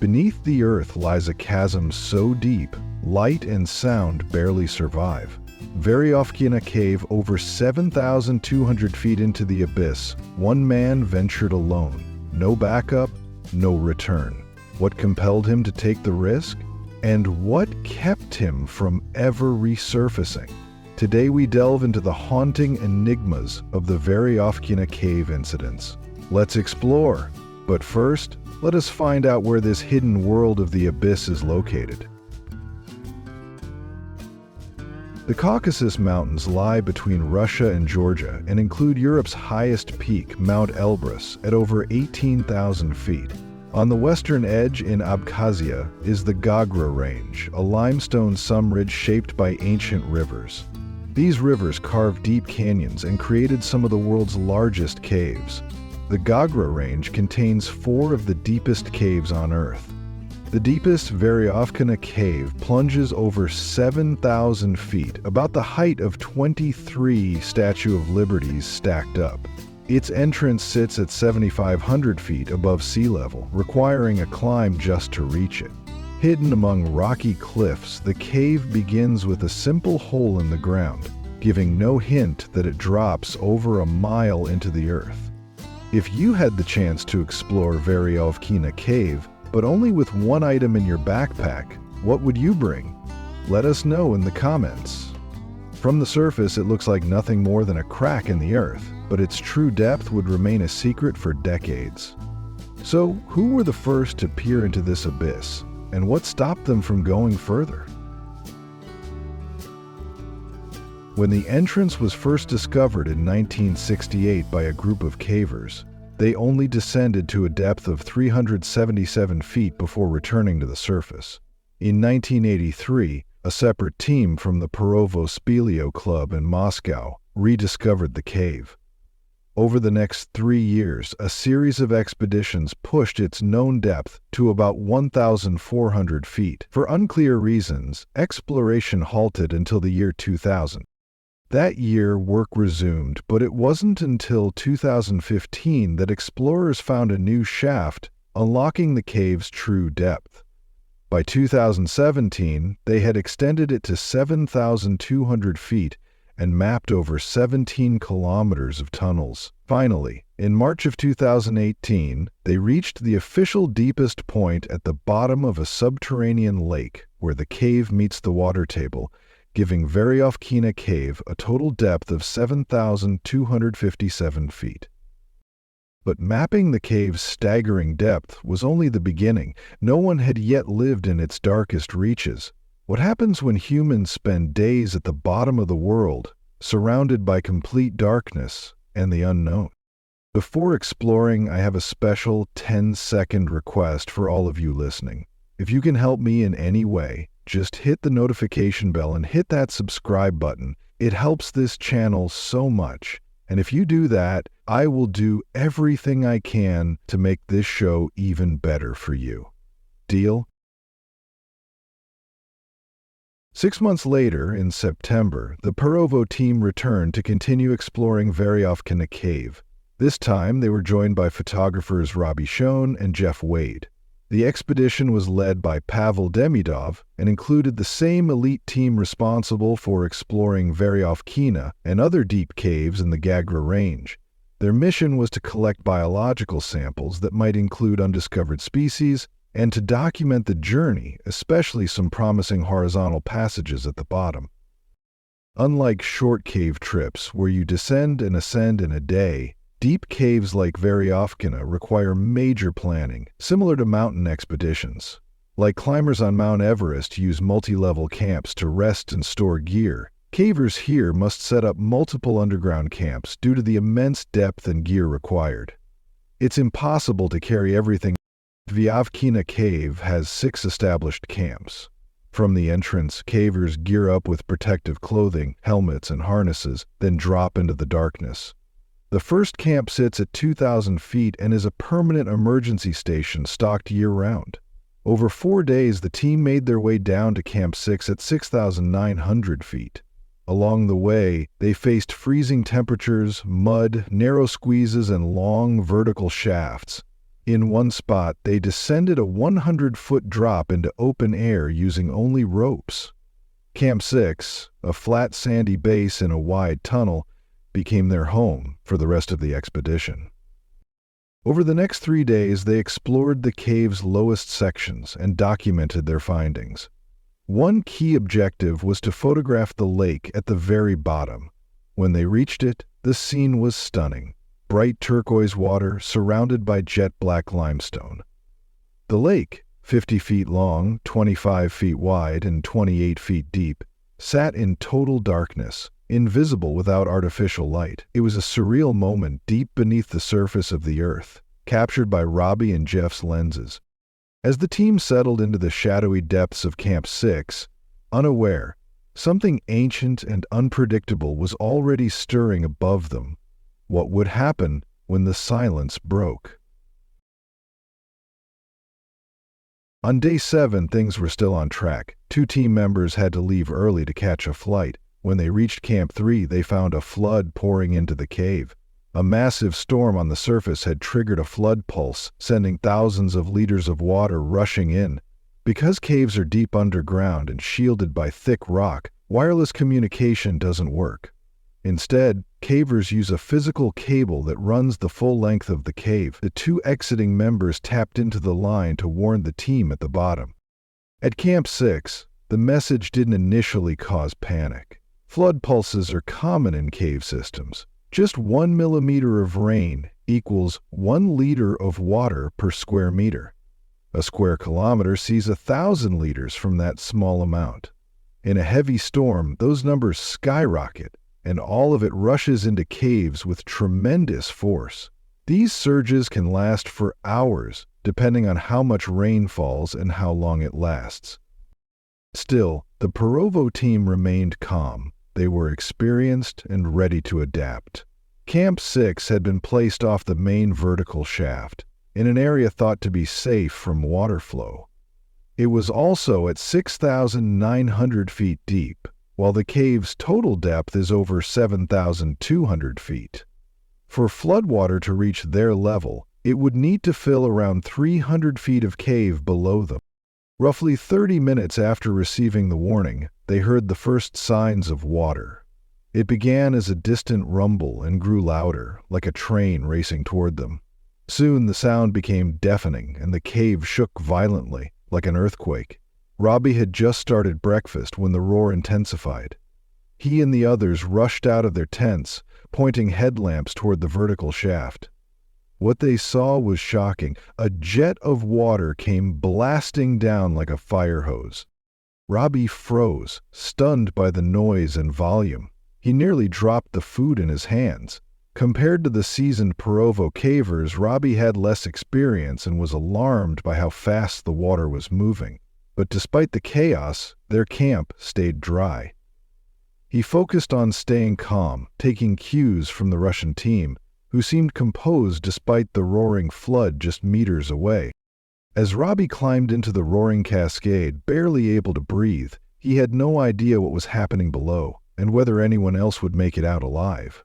Beneath the earth lies a chasm so deep, light and sound barely survive. Veryovkina Cave, over 7,200 feet into the abyss, one man ventured alone. No backup, no return. What compelled him to take the risk? And what kept him from ever resurfacing? Today we delve into the haunting enigmas of the Veryovkina Cave incidents. Let's explore, but first, let us find out where this hidden world of the abyss is located. The Caucasus Mountains lie between Russia and Georgia and include Europe's highest peak, Mount Elbrus, at over 18,000 feet. On the western edge in Abkhazia is the Gagra Range, a limestone summridge shaped by ancient rivers. These rivers carved deep canyons and created some of the world's largest caves. The Gagra Range contains 4 of the deepest caves on Earth. The deepest Veryovkina Cave plunges over 7,000 feet, about the height of 23 Statue of Liberties stacked up. Its entrance sits at 7,500 feet above sea level, requiring a climb just to reach it. Hidden among rocky cliffs, the cave begins with a simple hole in the ground, giving no hint that it drops over a mile into the earth. If you had the chance to explore Veryovkina Cave, but only with one item in your backpack, what would you bring? Let us know in the comments. From the surface, it looks like nothing more than a crack in the earth, but its true depth would remain a secret for decades. So, who were the first to peer into this abyss? And what stopped them from going further? When the entrance was first discovered in 1968 by a group of cavers, they only descended to a depth of 377 feet before returning to the surface. In 1983, a separate team from the Perovo Speleo Club in Moscow rediscovered the cave. Over the next 3 years, a series of expeditions pushed its known depth to about 1,400 feet. For unclear reasons, exploration halted until the year 2000. That year, work resumed, but it wasn't until 2015 that explorers found a new shaft, unlocking the cave's true depth. By 2017, they had extended it to 7,200 feet and mapped over 17 kilometers of tunnels. Finally, in March of 2018, they reached the official deepest point at the bottom of a subterranean lake where the cave meets the water table, giving Veryovkina Cave a total depth of 7,257 feet. But mapping the cave's staggering depth was only the beginning. No one had yet lived in its darkest reaches. What happens when humans spend days at the bottom of the world, surrounded by complete darkness and the unknown? Before exploring, I have a special 10-second request for all of you listening. If you can help me in any way, just hit the notification bell and hit that subscribe button. It helps this channel so much. And if you do that, I will do everything I can to make this show even better for you. Deal? 6 months later, in September, the Perovo team returned to continue exploring Veryovkina Cave. This time, they were joined by photographers Robbie Schoen and Jeff Wade. The expedition was led by Pavel Demidov and included the same elite team responsible for exploring Veryovkina and other deep caves in the Gagra Range. Their mission was to collect biological samples that might include undiscovered species and to document the journey, especially some promising horizontal passages at the bottom. Unlike short cave trips where you descend and ascend in a day, deep caves like Veryovkina require major planning, similar to mountain expeditions. Like climbers on Mount Everest use multi-level camps to rest and store gear, cavers here must set up multiple underground camps due to the immense depth and gear required. It's impossible to carry everything. Veryovkina Cave has 6 established camps. From the entrance, cavers gear up with protective clothing, helmets, and harnesses, then drop into the darkness. The first camp sits at 2,000 feet and is a permanent emergency station stocked year-round. Over 4 days, the team made their way down to Camp 6 at 6,900 feet. Along the way, they faced freezing temperatures, mud, narrow squeezes, and long vertical shafts. In one spot, they descended a 100-foot drop into open air using only ropes. Camp 6, a flat sandy base in a wide tunnel, became their home for the rest of the expedition. Over the next 3 days, they explored the cave's lowest sections and documented their findings. One key objective was to photograph the lake at the very bottom. When they reached it, the scene was stunning. Bright turquoise water surrounded by jet-black limestone. The lake, 50 feet long, 25 feet wide, and 28 feet deep, sat in total darkness, invisible without artificial light. It was a surreal moment deep beneath the surface of the earth, captured by Robbie and Jeff's lenses. As the team settled into the shadowy depths of Camp 6, unaware, something ancient and unpredictable was already stirring above them. What would happen when the silence broke? On day 7, things were still on track. 2 team members had to leave early to catch a flight. When they reached Camp 3, they found a flood pouring into the cave. A massive storm on the surface had triggered a flood pulse, sending thousands of liters of water rushing in. Because caves are deep underground and shielded by thick rock, wireless communication doesn't work. Instead, cavers use a physical cable that runs the full length of the cave. The 2 exiting members tapped into the line to warn the team at the bottom. At Camp 6, the message didn't initially cause panic. Flood pulses are common in cave systems. Just 1 millimeter of rain equals 1 liter of water per square meter. A square kilometer sees 1,000 liters from that small amount. In a heavy storm, those numbers skyrocket, and all of it rushes into caves with tremendous force. These surges can last for hours, depending on how much rain falls and how long it lasts. Still, the Provo team remained calm. They were experienced and ready to adapt. Camp 6 had been placed off the main vertical shaft, in an area thought to be safe from water flow. It was also at 6,900 feet deep, while the cave's total depth is over 7,200 feet. For floodwater to reach their level, it would need to fill around 300 feet of cave below them. Roughly 30 minutes after receiving the warning, they heard the first signs of water. It began as a distant rumble and grew louder, like a train racing toward them. Soon the sound became deafening and the cave shook violently, like an earthquake. Robbie had just started breakfast when the roar intensified. He and the others rushed out of their tents, pointing headlamps toward the vertical shaft. What they saw was shocking. A jet of water came blasting down like a fire hose. Robbie froze, stunned by the noise and volume. He nearly dropped the food in his hands. Compared to the seasoned Provo cavers, Robbie had less experience and was alarmed by how fast the water was moving. But despite the chaos, their camp stayed dry. He focused on staying calm, taking cues from the Russian team, who seemed composed despite the roaring flood just meters away. As Robbie climbed into the roaring cascade, barely able to breathe, he had no idea what was happening below and whether anyone else would make it out alive.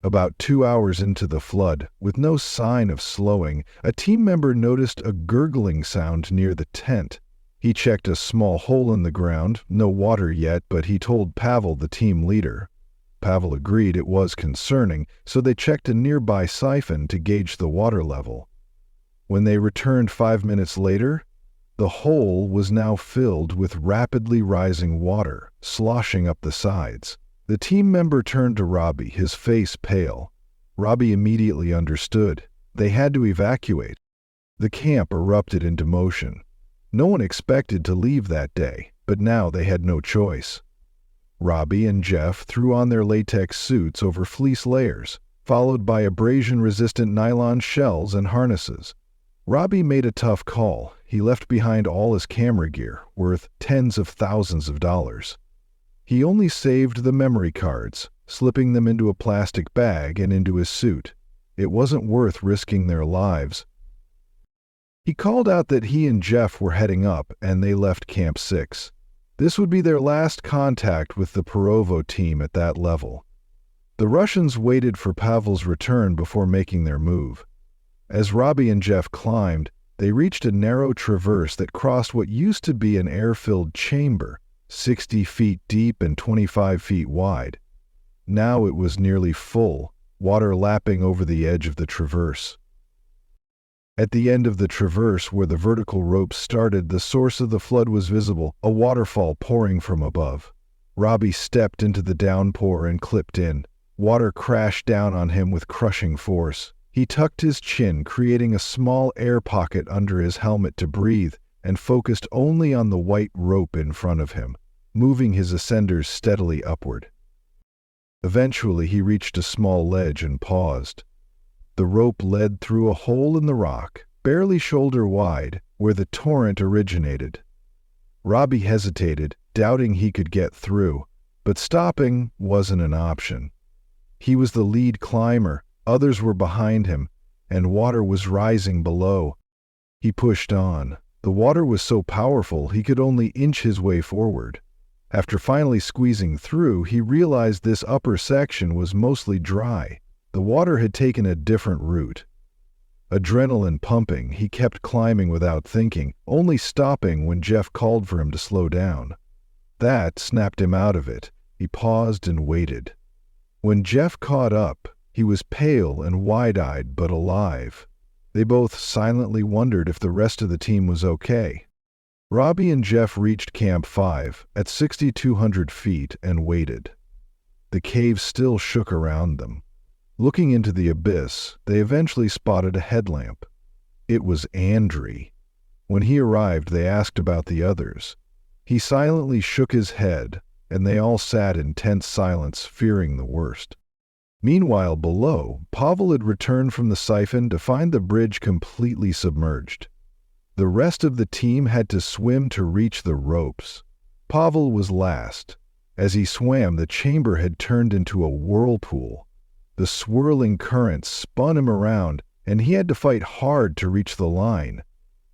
About 2 hours into the flood, with no sign of slowing, a team member noticed a gurgling sound near the tent. He checked a small hole in the ground, no water yet, but he told Pavel, the team leader. Pavel agreed it was concerning, so they checked a nearby siphon to gauge the water level. When they returned 5 minutes later, the hole was now filled with rapidly rising water, sloshing up the sides. The team member turned to Robbie, his face pale. Robbie immediately understood. They had to evacuate. The camp erupted into motion. No one expected to leave that day, but now they had no choice. Robbie and Jeff threw on their latex suits over fleece layers, followed by abrasion-resistant nylon shells and harnesses. Robbie made a tough call. He left behind all his camera gear, worth tens of thousands of dollars. He only saved the memory cards, slipping them into a plastic bag and into his suit. It wasn't worth risking their lives. He called out that he and Jeff were heading up, and they left Camp 6. This would be their last contact with the Provo team at that level. The Russians waited for Pavel's return before making their move. As Robbie and Jeff climbed, they reached a narrow traverse that crossed what used to be an air-filled chamber, 60 feet deep and 25 feet wide. Now it was nearly full, water lapping over the edge of the traverse. At the end of the traverse, where the vertical ropes started, the source of the flood was visible, a waterfall pouring from above. Robbie stepped into the downpour and clipped in. Water crashed down on him with crushing force. He tucked his chin, creating a small air pocket under his helmet to breathe, and focused only on the white rope in front of him, moving his ascenders steadily upward. Eventually, he reached a small ledge and paused. The rope led through a hole in the rock, barely shoulder wide, where the torrent originated. Robbie hesitated, doubting he could get through, but stopping wasn't an option. He was the lead climber, others were behind him, and water was rising below. He pushed on. The water was so powerful he could only inch his way forward. After finally squeezing through, he realized this upper section was mostly dry. The water had taken a different route. Adrenaline pumping, he kept climbing without thinking, only stopping when Jeff called for him to slow down. That snapped him out of it. He paused and waited. When Jeff caught up, he was pale and wide-eyed but alive. They both silently wondered if the rest of the team was okay. Robbie and Jeff reached Camp 5 at 6,200 feet and waited. The cave still shook around them. Looking into the abyss, they eventually spotted a headlamp. It was Andrei. When he arrived, they asked about the others. He silently shook his head, and they all sat in tense silence, fearing the worst. Meanwhile, below, Pavel had returned from the siphon to find the bridge completely submerged. The rest of the team had to swim to reach the ropes. Pavel was last. As he swam, the chamber had turned into a whirlpool. The swirling currents spun him around, and he had to fight hard to reach the line.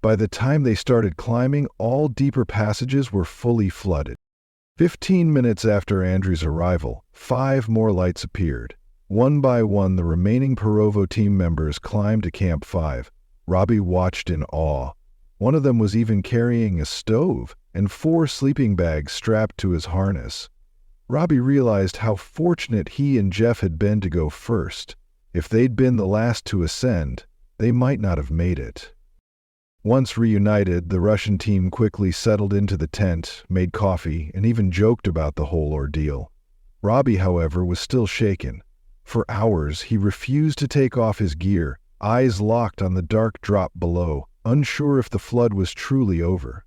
By the time they started climbing, all deeper passages were fully flooded. 15 minutes after Andrei's arrival, 5 more lights appeared. One by one, the remaining Perovo team members climbed to Camp 5. Robbie watched in awe. One of them was even carrying a stove and 4 sleeping bags strapped to his harness. Robbie realized how fortunate he and Jeff had been to go first. If they'd been the last to ascend, they might not have made it. Once reunited, the Russian team quickly settled into the tent, made coffee, and even joked about the whole ordeal. Robbie, however, was still shaken. For hours, he refused to take off his gear, eyes locked on the dark drop below, unsure if the flood was truly over.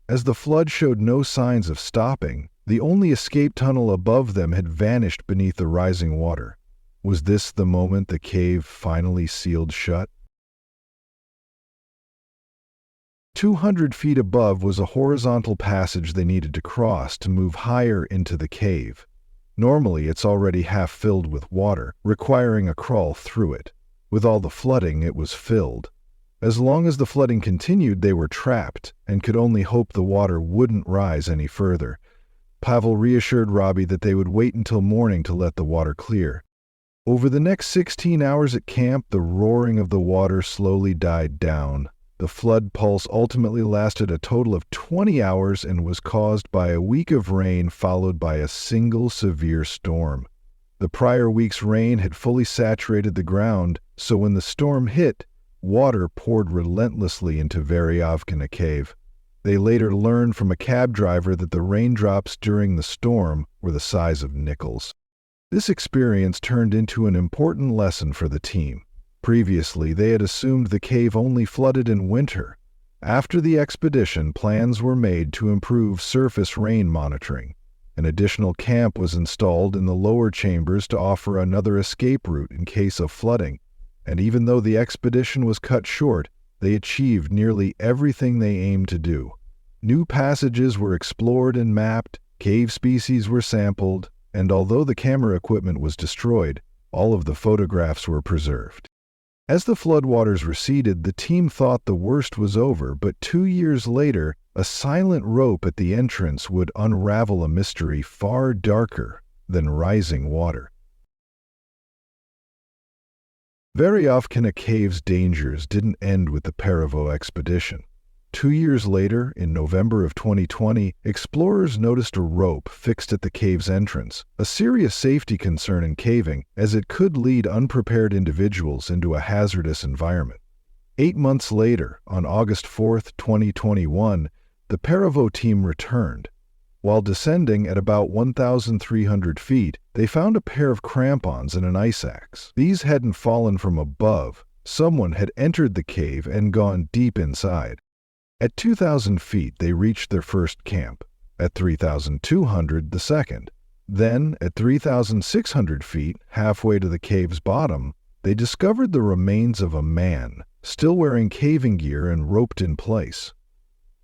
As the flood showed no signs of stopping, the only escape tunnel above them had vanished beneath the rising water. Was this the moment the cave finally sealed shut? 200 feet above was a horizontal passage they needed to cross to move higher into the cave. Normally, it's already half filled with water, requiring a crawl through it. With all the flooding, it was filled. As long as the flooding continued, they were trapped and could only hope the water wouldn't rise any further. Pavel reassured Robbie that they would wait until morning to let the water clear. Over the next 16 hours at camp, the roaring of the water slowly died down. The flood pulse ultimately lasted a total of 20 hours and was caused by a week of rain followed by a single severe storm. The prior week's rain had fully saturated the ground, so when the storm hit, water poured relentlessly into Veryovkina cave. They later learned from a cab driver that the raindrops during the storm were the size of nickels. This experience turned into an important lesson for the team. Previously, they had assumed the cave only flooded in winter. After the expedition, plans were made to improve surface rain monitoring. An additional camp was installed in the lower chambers to offer another escape route in case of flooding. And even though the expedition was cut short, they achieved nearly everything they aimed to do. New passages were explored and mapped, cave species were sampled, and although the camera equipment was destroyed, all of the photographs were preserved. As the floodwaters receded, the team thought the worst was over, but 2 years later, a silent rope at the entrance would unravel a mystery far darker than rising water. Veryovkina Cave's dangers didn't end with the Perevo expedition. 2 years later, in November of 2020, explorers noticed a rope fixed at the cave's entrance, a serious safety concern in caving as it could lead unprepared individuals into a hazardous environment. 8 months later, on August 4, 2021, the Perevo team returned. While descending at about 1,300 feet, they found a pair of crampons and an ice axe. These hadn't fallen from above. Someone had entered the cave and gone deep inside. At 2,000 feet, they reached their first camp. At 3,200, the second. Then, at 3,600 feet, halfway to the cave's bottom, they discovered the remains of a man, still wearing caving gear and roped in place.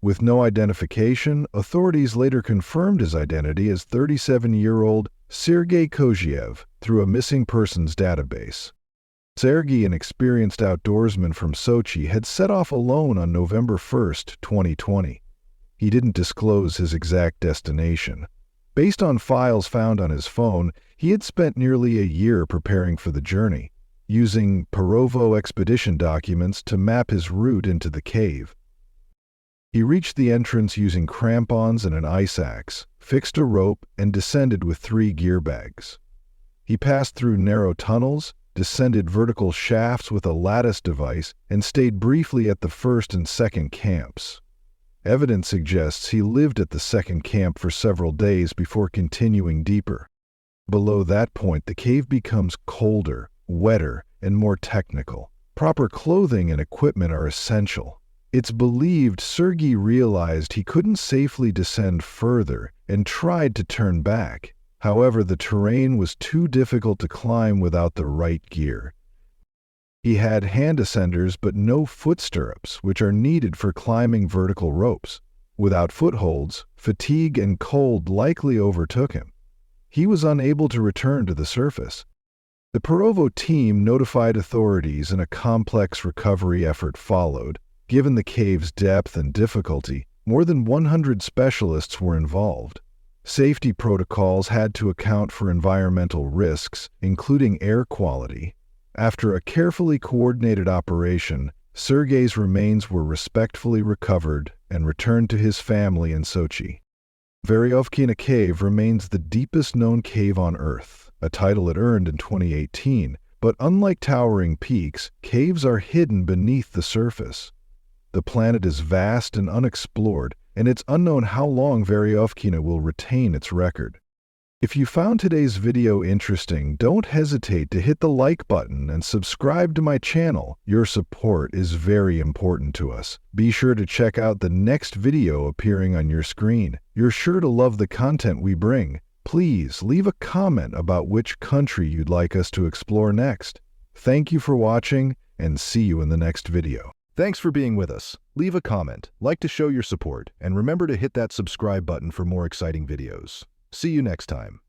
With no identification, authorities later confirmed his identity as 37-year-old Sergei Kozeev through a missing persons database. Sergei, an experienced outdoorsman from Sochi, had set off alone on November 1, 2020. He didn't disclose his exact destination. Based on files found on his phone, he had spent nearly a year preparing for the journey, using Perevo expedition documents to map his route into the cave. He reached the entrance using crampons and an ice axe, fixed a rope, and descended with 3 gear bags. He passed through narrow tunnels, descended vertical shafts with a lattice device, and stayed briefly at the first and second camps. Evidence suggests he lived at the second camp for several days before continuing deeper. Below that point, the cave becomes colder, wetter, and more technical. Proper clothing and equipment are essential. It's believed Sergei realized he couldn't safely descend further and tried to turn back. However, the terrain was too difficult to climb without the right gear. He had hand ascenders but no foot stirrups, which are needed for climbing vertical ropes. Without footholds, fatigue and cold likely overtook him. He was unable to return to the surface. The Perevo team notified authorities and a complex recovery effort followed. Given the cave's depth and difficulty, more than 100 specialists were involved. Safety protocols had to account for environmental risks, including air quality. After a carefully coordinated operation, Sergei's remains were respectfully recovered and returned to his family in Sochi. Veryovkina Cave remains the deepest known cave on Earth, a title it earned in 2018, but unlike towering peaks, caves are hidden beneath the surface. The planet is vast and unexplored, and it's unknown how long Veryovkina will retain its record. If you found today's video interesting, don't hesitate to hit the like button and subscribe to my channel. Your support is very important to us. Be sure to check out the next video appearing on your screen. You're sure to love the content we bring. Please leave a comment about which country you'd like us to explore next. Thank you for watching, and see you in the next video. Thanks for being with us. Leave a comment, like to show your support, and remember to hit that subscribe button for more exciting videos. See you next time.